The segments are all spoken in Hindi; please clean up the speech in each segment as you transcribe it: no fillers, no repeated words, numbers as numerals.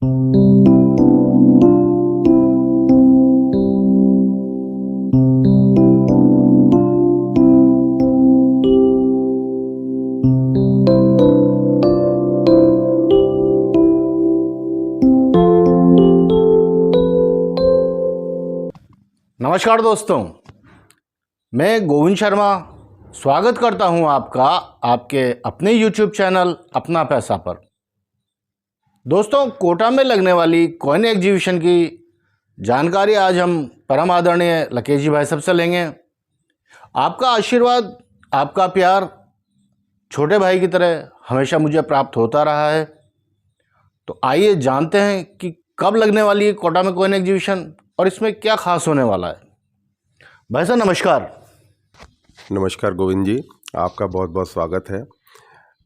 नमस्कार दोस्तों, मैं गोविंद शर्मा स्वागत करता हूं आपका आपके अपने YouTube चैनल अपना पैसा पर। दोस्तों, कोटा में लगने वाली कॉइन एग्जीबिशन की जानकारी आज हम परम आदरणीय लकेश जी भाई साहब से लेंगे। आपका आशीर्वाद, आपका प्यार छोटे भाई की तरह हमेशा मुझे प्राप्त होता रहा है। तो आइए जानते हैं कि कब लगने वाली है कोटा में कॉइन एग्जीबिशन और इसमें क्या खास होने वाला है। भाई साहब नमस्कार। नमस्कार गोविंद जी, आपका बहुत बहुत स्वागत है।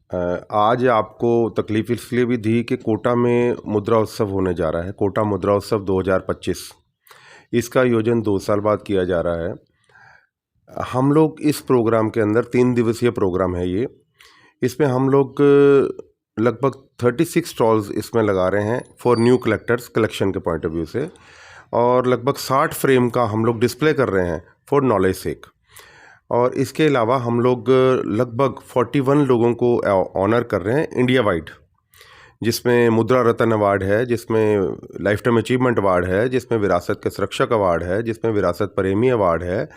आज आपको तकलीफ इसलिए भी दी कि कोटा में मुद्रा उत्सव होने जा रहा है, कोटा मुद्रा उत्सव 2025। इसका आयोजन 2 साल बाद किया जा रहा है। हम लोग इस प्रोग्राम के अंदर 3 दिवसीय प्रोग्राम है ये। इसमें हम लोग लगभग 36 स्टॉल्स इसमें लगा रहे हैं फॉर न्यू कलेक्टर्स, कलेक्शन के पॉइंट ऑफ व्यू से, और लगभग 60 फ्रेम का हम लोग डिस्प्ले कर रहे हैं फॉर नॉलेज सेक। और इसके अलावा हम लोग लगभग 41 लोगों को ऑनर कर रहे हैं इंडिया वाइड, जिसमें मुद्रा रत्न अवार्ड है, जिसमें लाइफ टाइम अचीवमेंट अवार्ड है, जिसमें विरासत के संरक्षक अवार्ड है, जिसमें विरासत प्रेमी अवार्ड है,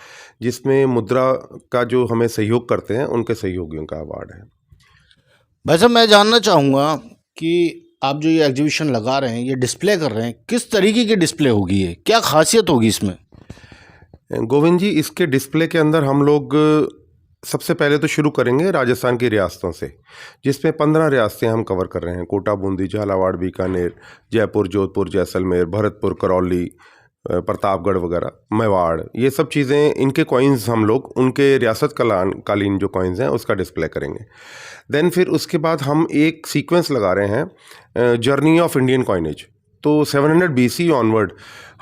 जिसमें मुद्रा का जो हमें सहयोग करते हैं उनके सहयोगियों का अवार्ड है। भाई साहब मैं जानना चाहूँगा कि आप जो ये एग्जीबिशन लगा रहे हैं, ये डिस्प्ले कर रहे हैं, किस तरीके की डिस्प्ले होगी, ये क्या खासियत होगी इसमें? गोविंद जी, इसके डिस्प्ले के अंदर हम लोग सबसे पहले तो शुरू करेंगे राजस्थान की रियासतों से, जिसमें 15 रियासतें हम कवर कर रहे हैं। कोटा, बूंदी, झालावाड़, बीकानेर, जयपुर, जोधपुर, जैसलमेर, भरतपुर, करौली, प्रतापगढ़ वगैरह, मेवाड़, ये सब चीज़ें, इनके कॉइन्स हम लोग उनके रियासत कालीन जो कॉइन्स हैं उसका डिस्प्ले करेंगे। देन फिर उसके बाद हम एक सीक्वेंस लगा रहे हैं जर्नी ऑफ इंडियन कॉइनेज। तो 700 BC ऑनवर्ड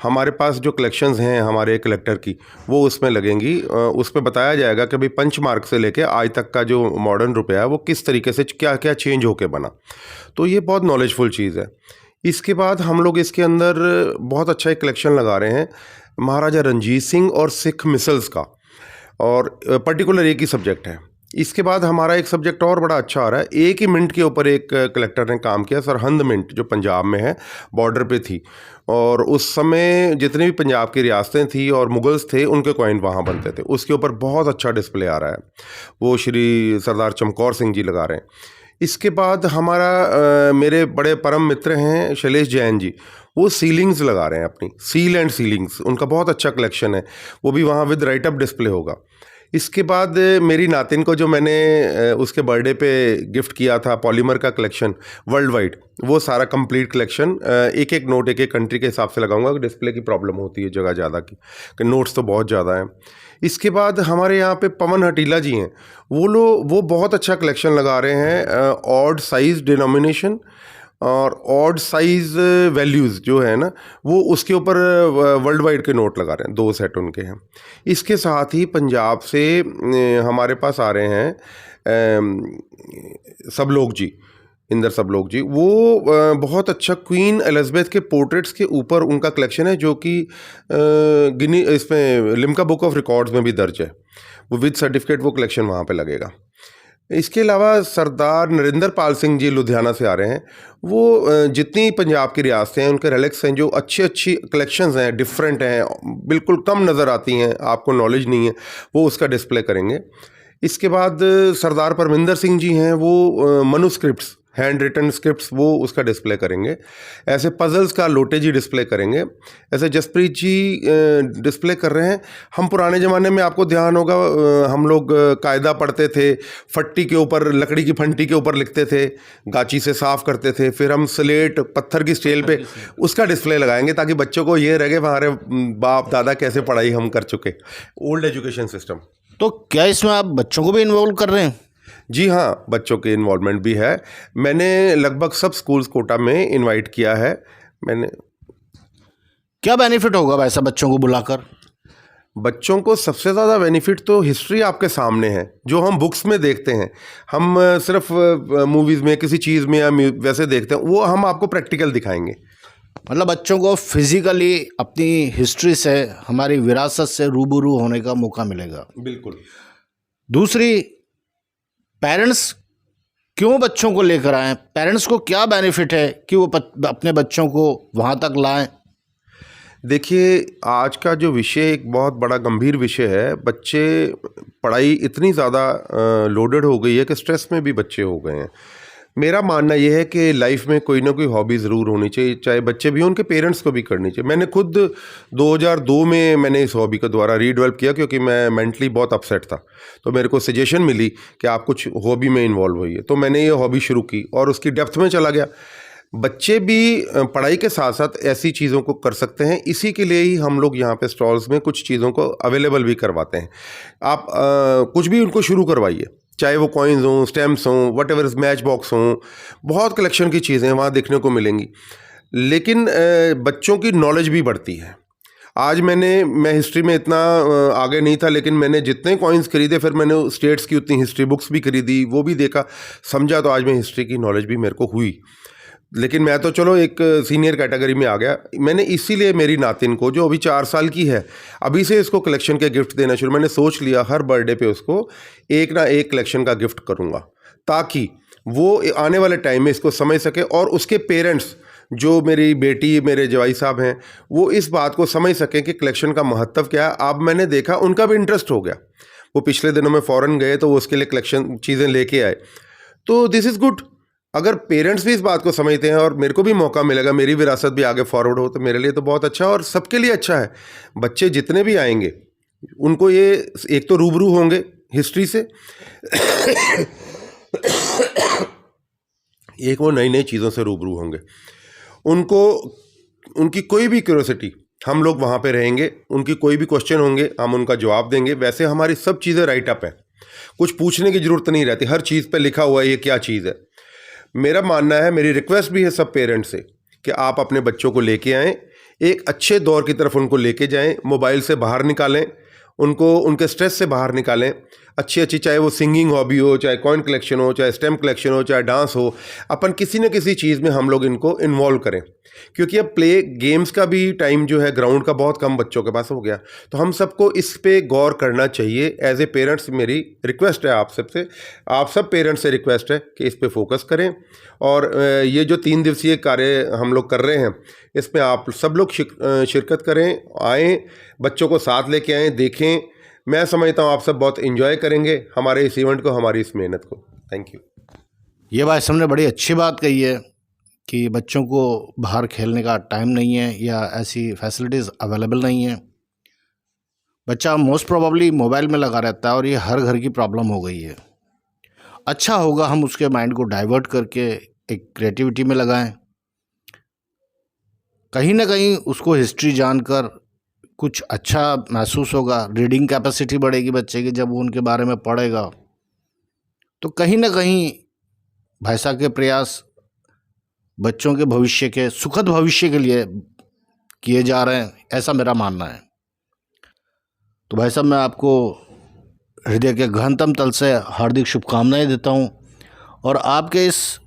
हमारे पास जो कलेक्शंस हैं हमारे कलेक्टर की, वो उसमें लगेंगी। उसमें बताया जाएगा कि भाई पंचमार्क से लेके आज तक का जो मॉडर्न रुपया है वो किस तरीके से क्या क्या चेंज होके बना। तो ये बहुत नॉलेजफुल चीज़ है। इसके बाद हम लोग इसके अंदर बहुत अच्छा एक कलेक्शन लगा रहे हैं महाराजा रंजीत सिंह और सिख मिसल्स का, और पर्टिकुलर एक ही सब्जेक्ट है। इसके बाद हमारा एक सब्जेक्ट और बड़ा अच्छा आ रहा है, एक ही मिंट के ऊपर एक कलेक्टर ने काम किया, सरहंद मिंट, जो पंजाब में है, बॉर्डर पे थी, और उस समय जितने भी पंजाब की रियासतें थी और मुगल्स थे उनके कॉइन वहाँ बनते थे। उसके ऊपर बहुत अच्छा डिस्प्ले आ रहा है, वो श्री सरदार चमकौर सिंह जी लगा रहे हैं। इसके बाद हमारा मेरे बड़े परम मित्र हैं शैलेश जैन जी, वो सीलिंग्स लगा रहे हैं, अपनी सील एंड सीलिंग्स, उनका बहुत अच्छा कलेक्शन है, वो भी वहाँ विद राइट अप डिस्प्ले होगा। इसके बाद मेरी नातिन को जो मैंने उसके बर्थडे पे गिफ्ट किया था पॉलीमर का कलेक्शन वर्ल्ड वाइड, वो सारा कंप्लीट कलेक्शन एक एक नोट एक एक कंट्री के हिसाब से लगाऊंगा। डिस्प्ले की प्रॉब्लम होती है जगह ज़्यादा की, कि नोट्स तो बहुत ज़्यादा हैं। इसके बाद हमारे यहाँ पे पवन हटीला जी हैं, वो बहुत अच्छा कलेक्शन लगा रहे हैं ऑड साइज डिनोमिनेशन और ऑड साइज वैल्यूज़ जो है ना, वो उसके ऊपर वर्ल्ड वाइड के नोट लगा रहे हैं, 2 सेट उनके हैं। इसके साथ ही पंजाब से हमारे पास आ रहे हैं सब लोग जी, इंदर सब लोग जी, वो बहुत अच्छा क्वीन एलिजाबेथ के पोर्ट्रेट्स के ऊपर उनका कलेक्शन है, जो कि इसमें लिम्का बुक ऑफ रिकॉर्ड्स में भी दर्ज है। वो विद सर्टिफिकेट वो कलेक्शन वहाँ पे लगेगा। इसके अलावा सरदार नरेंद्र पाल सिंह जी लुधियाना से आ रहे हैं, वो जितनी पंजाब की रियासतें हैं उनके रेलिक्स हैं, जो अच्छी अच्छी कलेक्शंस हैं, डिफरेंट हैं, बिल्कुल कम नज़र आती हैं, आपको नॉलेज नहीं है, वो उसका डिस्प्ले करेंगे। इसके बाद सरदार परमिंदर सिंह जी हैं, वो मनुस्क्रिप्ट्स, हैंड रिटन स्क्रिप्ट्स, वो उसका डिस्प्ले करेंगे। ऐसे पजल्स का लोटे जी डिस्प्ले करेंगे। ऐसे जसप्रीत जी डिस्प्ले कर रहे हैं। हम पुराने ज़माने में, आपको ध्यान होगा, हम लोग कायदा पढ़ते थे, फट्टी के ऊपर, लकड़ी की फंटी के ऊपर लिखते थे, गाची से साफ़ करते थे, फिर हम स्लेट पत्थर की स्केल पे उसका डिस्प्ले लगाएंगे, ताकि बच्चों को ये रहे हमारे बाप दादा कैसे पढ़ाई हम कर चुके, ओल्ड एजुकेशन सिस्टम। तो क्या इसमें आप बच्चों को भी इन्वॉल्व कर रहे हैं? जी हाँ, बच्चों के इन्वॉल्वमेंट भी है। मैंने लगभग सब स्कूल्स कोटा में इनवाइट किया है मैंने। क्या बेनिफिट होगा वैसा बच्चों को बुलाकर? बच्चों को सबसे ज़्यादा बेनिफिट तो हिस्ट्री आपके सामने है, जो हम बुक्स में देखते हैं, हम सिर्फ मूवीज़ में किसी चीज़ में या वैसे देखते हैं, वो हम आपको प्रैक्टिकल दिखाएंगे। मतलब बच्चों को फिजिकली अपनी हिस्ट्री से, हमारी विरासत से रूबरू होने का मौका मिलेगा। बिल्कुल। दूसरी, पेरेंट्स क्यों बच्चों को लेकर आएं? पेरेंट्स को क्या बेनिफिट है कि वो अपने बच्चों को वहाँ तक लाएं? देखिए, आज का जो विषय एक बहुत बड़ा गंभीर विषय है। बच्चे, पढ़ाई इतनी ज़्यादा लोडेड हो गई है कि स्ट्रेस में भी बच्चे हो गए हैं। मेरा मानना यह है कि लाइफ में कोई ना कोई हॉबी ज़रूर होनी चाहिए, चाहे बच्चे भी हों, उनके पेरेंट्स को भी करनी चाहिए। मैंने खुद 2002 में मैंने इस हॉबी को दोबारा रीडेवलप किया, क्योंकि मैं मेंटली बहुत अपसेट था। तो मेरे को सजेशन मिली कि आप कुछ हॉबी में इन्वॉल्व होइए, तो मैंने ये हॉबी शुरू की और उसकी डेप्थ में चला गया। बच्चे भी पढ़ाई के साथ साथ ऐसी चीज़ों को कर सकते हैं। इसी के लिए ही हम लोग यहाँ पे स्टॉल्स में कुछ चीज़ों को अवेलेबल भी करवाते हैं। आप कुछ भी उनको शुरू करवाइए, चाहे वो कॉइन्स हों, स्टैम्प्स हों, वट एवर, मैच बॉक्स हों, बहुत कलेक्शन की चीज़ें वहाँ देखने को मिलेंगी। लेकिन बच्चों की नॉलेज भी बढ़ती है। आज मैं हिस्ट्री में इतना आगे नहीं था, लेकिन मैंने जितने कॉइन्स खरीदे, फिर मैंने स्टेट्स की उतनी हिस्ट्री बुक्स भी खरीदी, वो भी देखा, समझा, तो आज मैं हिस्ट्री की नॉलेज भी मेरे को हुई। लेकिन मैं तो चलो एक सीनियर कैटेगरी में आ गया। मैंने इसीलिए मेरी नातिन को, जो अभी 4 साल की है, अभी से इसको कलेक्शन के गिफ्ट देना शुरू। मैंने सोच लिया हर बर्थडे पे उसको एक ना एक कलेक्शन का गिफ्ट करूँगा, ताकि वो आने वाले टाइम में इसको समझ सके, और उसके पेरेंट्स, जो मेरी बेटी, मेरे जवाई साहब हैं, वो इस बात को समझ सकें कि कलेक्शन का महत्व क्या है। अब मैंने देखा उनका भी इंटरेस्ट हो गया। वो पिछले दिनों में फ़ॉरेन गए, तो वो उसके लिए कलेक्शन चीज़ें लेके आए। तो दिस इज़ गुड। अगर पेरेंट्स भी इस बात को समझते हैं और मेरे को भी मौका मिलेगा, मेरी विरासत भी आगे फॉरवर्ड हो, तो मेरे लिए तो बहुत अच्छा है और सबके लिए अच्छा है। बच्चे जितने भी आएंगे, उनको ये एक तो रूबरू होंगे हिस्ट्री से, एक वो नई नई चीज़ों से रूबरू होंगे। उनको उनकी कोई भी क्यूरियोसिटी, हम लोग वहाँ पे रहेंगे, उनकी कोई भी क्वेश्चन होंगे, हम उनका जवाब देंगे। वैसे हमारी सब चीज़ें राइट अप हैं, कुछ पूछने की ज़रूरत नहीं रहती, हर चीज़ पे लिखा हुआ है ये क्या चीज़ है। मेरा मानना है, मेरी रिक्वेस्ट भी है सब पेरेंट्स से, कि आप अपने बच्चों को लेके आएँ, एक अच्छे दौर की तरफ उनको लेके जाएं, मोबाइल से बाहर निकालें, उनको उनके स्ट्रेस से बाहर निकालें। अच्छी अच्छी, चाहे वो सिंगिंग हॉबी हो, चाहे कॉइन कलेक्शन हो, चाहे स्टैम्प कलेक्शन हो, चाहे डांस हो, अपन किसी न किसी चीज़ में हम लोग इनको इन्वॉल्व करें। क्योंकि अब प्ले गेम्स का भी टाइम जो है ग्राउंड का बहुत कम बच्चों के पास हो गया, तो हम सबको इस पे गौर करना चाहिए। एज ए पेरेंट्स मेरी रिक्वेस्ट है आप सबसे, आप सब पेरेंट्स से रिक्वेस्ट है कि इस पे फोकस करें। और ये जो 3 दिवसीय कार्य हम लोग कर रहे हैं, इसमें आप सब लोग शिरकत करें, आएँ, बच्चों को साथ लेके आएँ, देखें। मैं समझता हूँ आप सब बहुत एंजॉय करेंगे हमारे इस इवेंट को, हमारी इस मेहनत को। Thank you. ये भाई साहब ने बड़ी अच्छी बात कही है कि बच्चों को बाहर खेलने का टाइम नहीं है या ऐसी फैसिलिटीज़ अवेलेबल नहीं है। बच्चा मोस्ट प्रोबेबली मोबाइल में लगा रहता है और ये हर घर की प्रॉब्लम हो गई है। अच्छा होगा हम उसके माइंड को डाइवर्ट करके एक क्रिएटिविटी में लगाएं। कहीं ना कहीं उसको हिस्ट्री जानकर कुछ अच्छा महसूस होगा, रीडिंग कैपेसिटी बढ़ेगी बच्चे की जब वो उनके बारे में पढ़ेगा। तो कहीं ना कहीं भाई साहब के प्रयास बच्चों के भविष्य के, सुखद भविष्य के लिए किए जा रहे हैं, ऐसा मेरा मानना है। तो भाई साहब, मैं आपको हृदय के गहनतम तल से हार्दिक शुभकामनाएं देता हूं, और आपके इस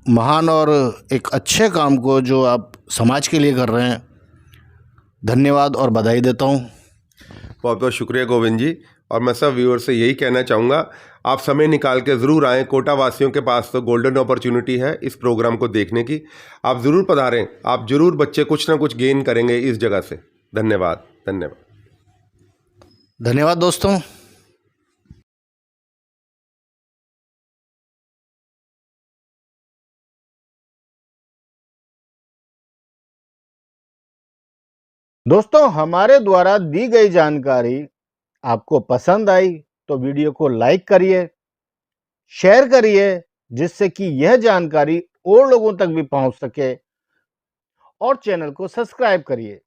महान और एक अच्छे काम को जो आप समाज के लिए कर रहे हैं, धन्यवाद और बधाई देता हूं। बहुत बहुत शुक्रिया गोविंद जी। और मैं सब व्यूअर से यही कहना चाहूँगा, आप समय निकाल के ज़रूर आएँ। कोटा वासियों के पास तो गोल्डन अपॉर्चुनिटी है इस प्रोग्राम को देखने की। आप ज़रूर पधारें, आप ज़रूर, बच्चे कुछ ना कुछ गेन करेंगे इस जगह से। धन्यवाद, धन्यवाद, धन्यवाद दोस्तों। दोस्तों, हमारे द्वारा दी गई जानकारी आपको पसंद आई तो वीडियो को लाइक करिए, शेयर करिए, जिससे कि यह जानकारी और लोगों तक भी पहुंच सके, और चैनल को सब्सक्राइब करिए।